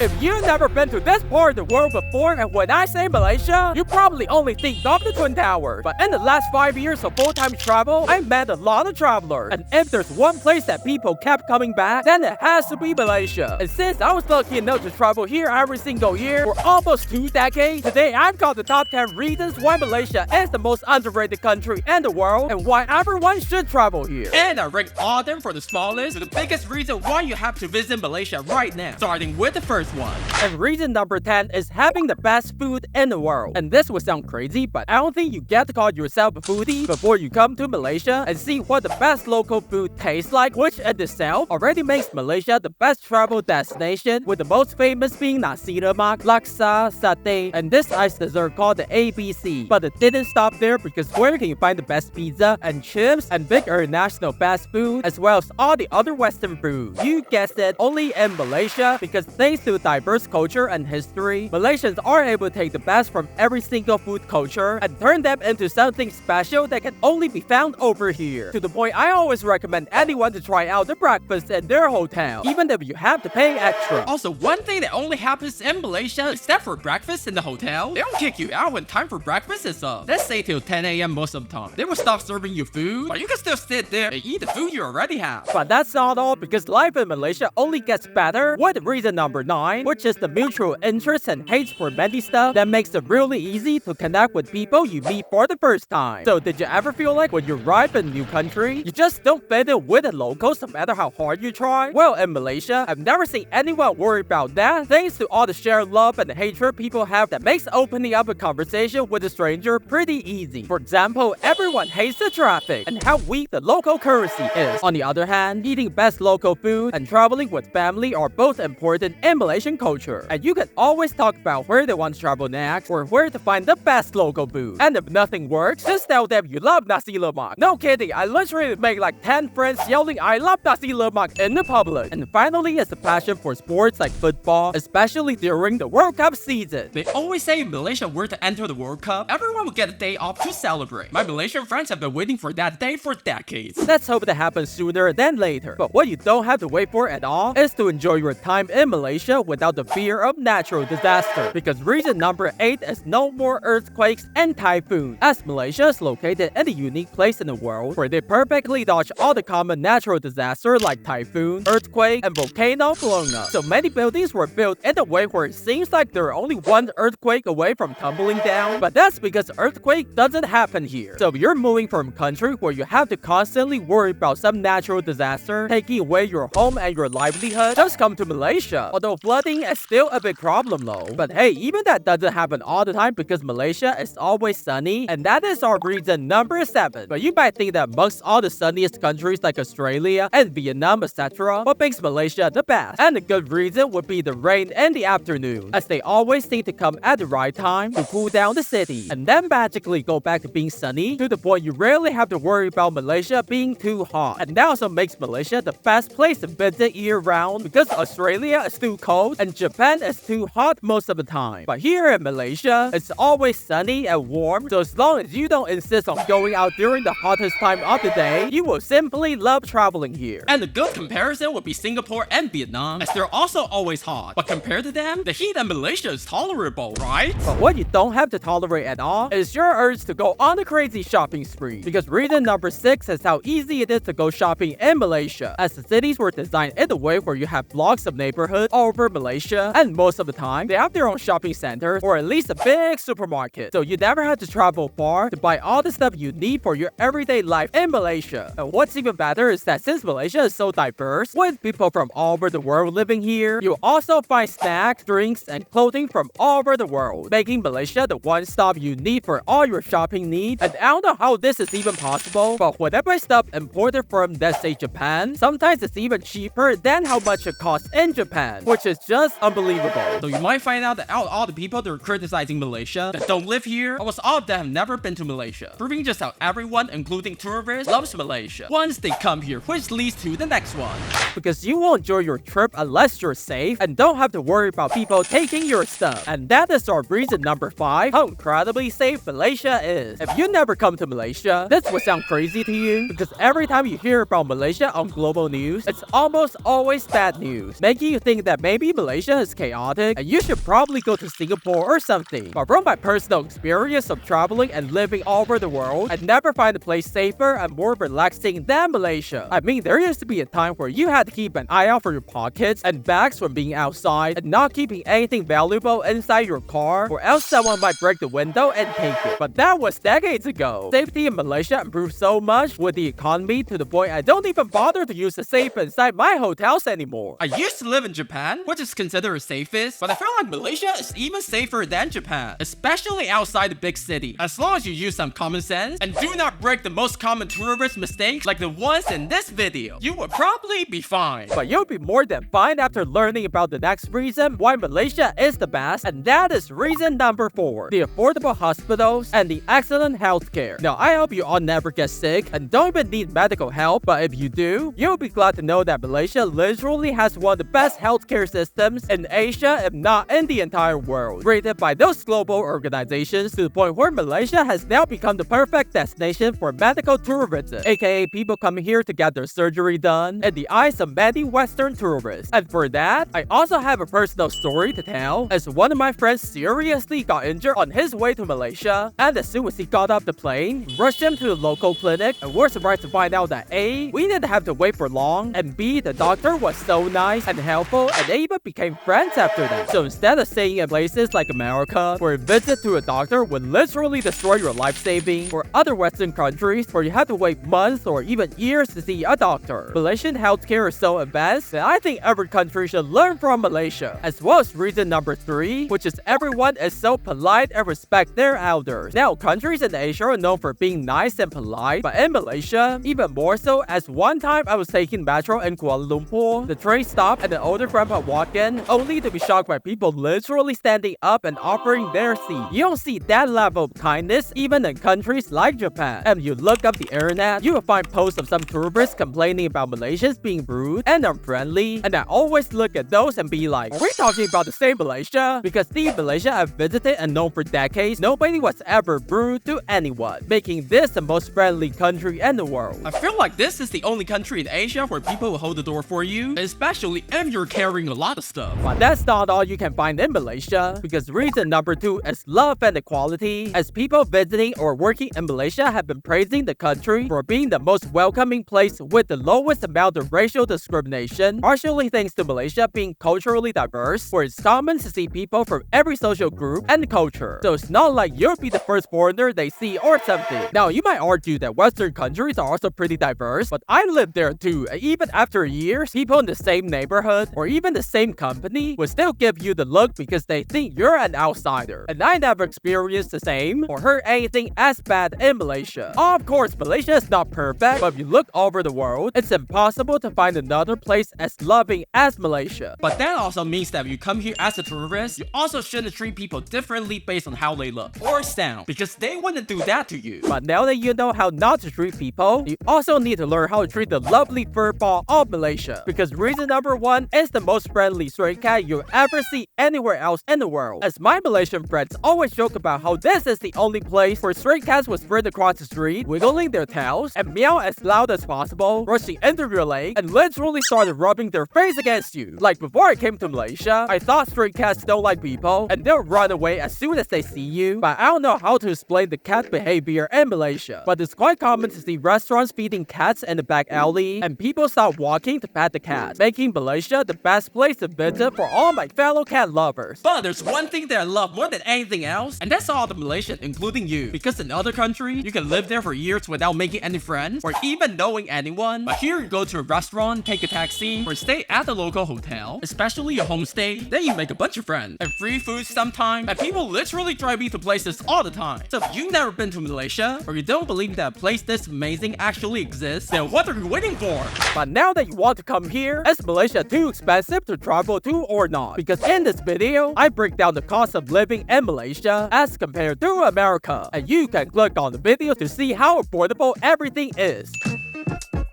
If you've never been to this part of the world before, and when I say Malaysia, you probably only think of the Twin Towers. But in the last 5 years of full-time travel, I met a lot of travelers. And if there's one place that people kept coming back, then it has to be Malaysia. And since I was lucky enough to travel here every single year for almost 2 decades, today I've got the top 10 reasons why Malaysia is the most underrated country in the world and why everyone should travel here. And I rank all of them from the smallest to the biggest reason why you have to visit Malaysia right now. Starting with the first one. And reason number 10 is having the best food in the world. And this will sound crazy, but I don't think you get to call yourself a foodie before you come to Malaysia and see what the best local food tastes like, which in itself already makes Malaysia the best travel destination, with the most famous being nasi lemak, laksa, satay, and this ice dessert called the ABC. But it didn't stop there, because where can you find the best pizza and chips and big international fast food, as well as all the other Western food? You guessed it, only in Malaysia, because thanks to diverse culture and history, Malaysians are able to take the best from every single food culture and turn them into something special that can only be found over here. To the point I always recommend anyone to try out the breakfast in their hotel, even if you have to pay extra. Also, one thing that only happens in Malaysia is that for breakfast in the hotel, they don't kick you out when time for breakfast is up. Let's say till 10 a.m. most of the time. They will stop serving you food, but you can still sit there and eat the food you already have. But that's not all, because life in Malaysia only gets better with reason number 9, which is the mutual interest and hates for many stuff that makes it really easy to connect with people you meet for the first time. So did you ever feel like when you arrive in a new country, you just don't fit in with the locals no matter how hard you try? Well, in Malaysia, I've never seen anyone worry about that, thanks to all the shared love and hatred people have that makes opening up a conversation with a stranger pretty easy. For example, everyone hates the traffic and how weak the local currency is. On the other hand, eating best local food and traveling with family are both important in Malaysian culture, and you can always talk about where they want to travel next or where to find the best local food. And if nothing works, just tell them you love nasi lemak. No kidding, I literally make like 10 friends yelling I love nasi lemak in the public. And finally is the passion for sports like football, especially during the World Cup season. They always say if Malaysia were to enter the World Cup, everyone would get a day off to celebrate. My Malaysian friends have been waiting for that day for decades. Let's hope that happens sooner than later. But what you don't have to wait for at all is to enjoy your time in Malaysia without the fear of natural disaster. Because reason number 8 is no more earthquakes and typhoons, as Malaysia is located in a unique place in the world where they perfectly dodge all the common natural disasters like typhoon, earthquake, and volcano blowing up. So many buildings were built in a way where it seems like they're only one earthquake away from tumbling down, but that's because earthquake doesn't happen here. So if you're moving from a country where you have to constantly worry about some natural disaster taking away your home and your livelihood, just come to Malaysia. Although flooding is still a big problem though. But hey, even that doesn't happen all the time, because Malaysia is always sunny, and that is our reason number 7. But you might think that amongst all the sunniest countries like Australia and Vietnam, etc., what makes Malaysia the best? And a good reason would be the rain in the afternoon, as they always seem to come at the right time to cool down the city, and then magically go back to being sunny, to the point you rarely have to worry about Malaysia being too hot. And that also makes Malaysia the best place to visit year-round, because Australia is too cold and Japan is too hot most of the time. But here in Malaysia, it's always sunny and warm, so as long as you don't insist on going out during the hottest time of the day, you will simply love traveling here. And a good comparison would be Singapore and Vietnam, as they're also always hot. But compared to them, the heat in Malaysia is tolerable, right? But what you don't have to tolerate at all is your urge to go on a crazy shopping spree. Because reason number 6 is how easy it is to go shopping in Malaysia, as the cities were designed in a way where you have blocks of neighborhoods all over Malaysia, and most of the time, they have their own shopping centers or at least a big supermarket. So you never have to travel far to buy all the stuff you need for your everyday life in Malaysia. And what's even better is that since Malaysia is so diverse, with people from all over the world living here, you'll also find snacks, drinks, and clothing from all over the world, making Malaysia the one-stop you need for all your shopping needs. And I don't know how this is even possible, but whenever I stuff imported from, let's say, Japan, sometimes it's even cheaper than how much it costs in Japan, which is just unbelievable. So you might find out that out of all the people that are criticizing Malaysia that don't live here, almost all of them have never been to Malaysia, proving just how everyone, including tourists, loves Malaysia once they come here, which leads to the next one. Because you won't enjoy your trip unless you're safe and don't have to worry about people taking your stuff. And that is our reason number 5, how incredibly safe Malaysia is. If you never come to Malaysia, this will sound crazy to you, because every time you hear about Malaysia on global news, it's almost always bad news, making you think that maybe maybe Malaysia is chaotic and you should probably go to Singapore or something. But from my personal experience of traveling and living all over the world, I'd never find a place safer and more relaxing than Malaysia. I mean, there used to be a time where you had to keep an eye out for your pockets and bags from being outside and not keeping anything valuable inside your car, or else someone might break the window and take it. But that was decades ago. Safety in Malaysia improved so much with the economy to the point I don't even bother to use the safe inside my hotels anymore. I used to live in Japan, which is considered the safest, but I feel like Malaysia is even safer than Japan, especially outside the big city. As long as you use some common sense and do not break the most common tourist mistakes like the ones in this video, you will probably be fine. But you'll be more than fine after learning about the next reason why Malaysia is the best, and that is reason number 4, the affordable hospitals and the excellent healthcare. Now, I hope you all never get sick and don't even need medical help, but if you do, you'll be glad to know that Malaysia literally has one of the best healthcare systems in Asia, if not in the entire world, rated by those global organizations to the point where Malaysia has now become the perfect destination for medical tourism, aka people coming here to get their surgery done in the eyes of many Western tourists. And for that, I also have a personal story to tell, as one of my friends seriously got injured on his way to Malaysia, and as soon as he got off the plane, rushed him to the local clinic, and we're surprised to find out that A, we didn't have to wait for long, and B, the doctor was so nice and helpful, and they even became friends after that. So instead of staying in places like America, where a visit to a doctor would literally destroy your life saving, or other Western countries where you have to wait months or even years to see a doctor, Malaysian healthcare is so advanced that I think every country should learn from Malaysia. As well as reason number 3, which is everyone is so polite and respect their elders. Now, countries in Asia are known for being nice and polite, but in Malaysia, even more so, as one time I was taking metro in Kuala Lumpur, the train stopped and an older grandpa walked in, only to be shocked by people literally standing up and offering their seat. You don't see that level of kindness even in countries like Japan. And you look up the internet, you will find posts of some tourists complaining about Malaysians being rude and unfriendly, and I always look at those and be like, are we talking about the same Malaysia? Because the Malaysia I've visited and known for decades, nobody was ever rude to anyone, making this the most friendly country in the world. I feel like this is the only country in Asia where people will hold the door for you, especially if you're carrying a lot of stuff. But that's not all you can find in Malaysia, because reason number 2 is love and equality, as people visiting or working in Malaysia have been praising the country for being the most welcoming place with the lowest amount of racial discrimination, partially thanks to Malaysia being culturally diverse, where it's common to see people from every social group and culture. So it's not like you'll be the first foreigner they see or something. Now, you might argue that Western countries are also pretty diverse, but I lived there too, and even after years, people in the same neighborhood or even the same company will still give you the look because they think you're an outsider. And I never experienced the same or heard anything as bad in Malaysia. Of course, Malaysia is not perfect, but if you look over the world, it's impossible to find another place as loving as Malaysia. But that also means that if you come here as a tourist, you also shouldn't treat people differently based on how they look or sound, because they wouldn't do that to you. But now that you know how not to treat people, you also need to learn how to treat the lovely fur ball of Malaysia, because reason number 1 is the most friendly stray cat you'll ever see anywhere else in the world. As my Malaysian friends always joke about how this is the only place where stray cats will sprint across the street, wiggling their tails and meow as loud as possible, rushing into your leg, and literally started rubbing their face against you. Like before I came to Malaysia, I thought stray cats don't like people and they'll run away as soon as they see you, but I don't know how to explain the cat behavior in Malaysia. But it's quite common to see restaurants feeding cats in the back alley, and people stop walking to pet the cat, making Malaysia the best place to visit for all my fellow cat lovers. But there's one thing that I love more than anything else, and that's all the Malaysians, including you. Because in other countries, you can live there for years without making any friends or even knowing anyone. But here you go to a restaurant, take a taxi, or stay at the local hotel, especially a homestay, then you make a bunch of friends. And free food sometimes, and people literally drive you to places all the time. So if you've never been to Malaysia, or you don't believe that a place this amazing actually exists, then what are you waiting for? But now that you want to come here, is Malaysia too expensive to travel to or not? Because in this video, I break down the cost of living in Malaysia as compared to America, and you can click on the video to see how affordable everything is.